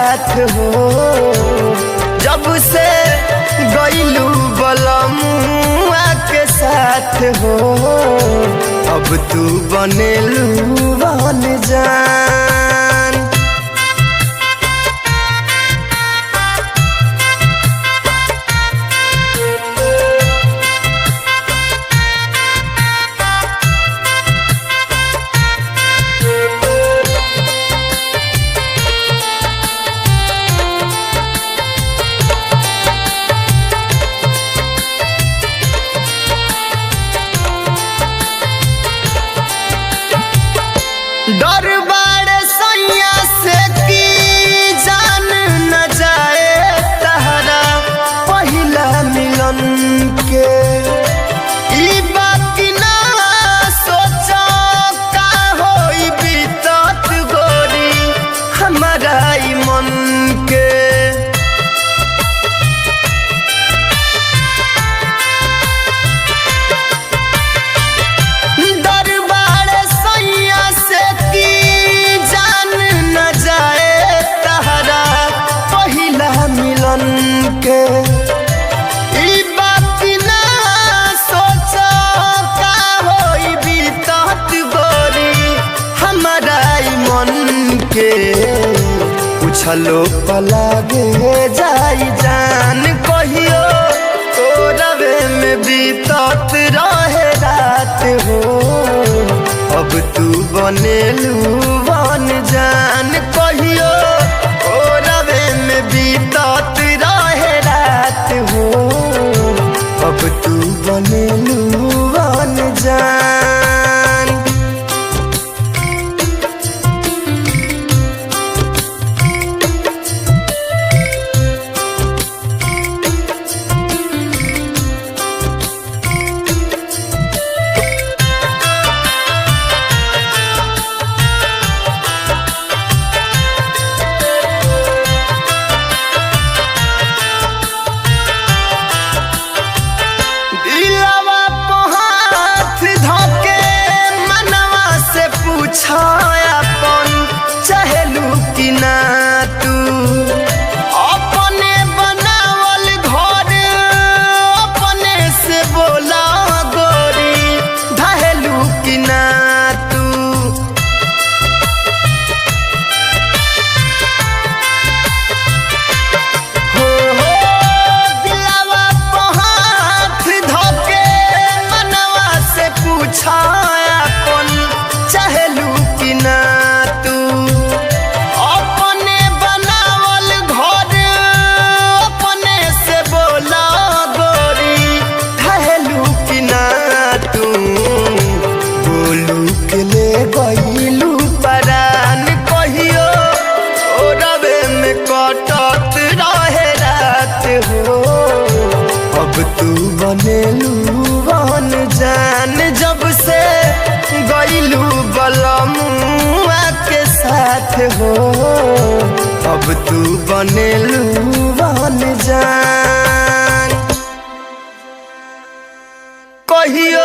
साथ हो। जब से गइलू बलमुआ के साथ हो, अब तू बनेलू बन जान। डर बाड़े सैया से की जान न जाए तहरा पहिला मिलन के। ई बात ना सोचा का होई बीतत गोरी हमारा ई मन के। के ई बात ना सोचा का होई बीतत गोरी हमारा ई मन के। पूछलो पलागे जाई जान कहियो तोरवे में बीतत रहे रात हो। अब तू बनेलू बन जान कहियो तोरवे में बीतत हो। अब तू बनेलू बन जान। अपन चहलू कि ना तू अपने बनावल घर अपने से बोला गोरी ढहेलू कि ना तू। हो दिलवा पे हाथ धोके मनवा से पूछा अपन चहलू कि ना तू अपने बनावल घर अपने से बोला गोरी ढहेलू कि ना तू। बोलू के ले गइलू परान कहियो ओ रवे में कटत रहे रात हो। अब तू बनेलू बन जान। जब से गइलू बलमुआ के साथ हो, अब तू बनेलू बन जान कहियो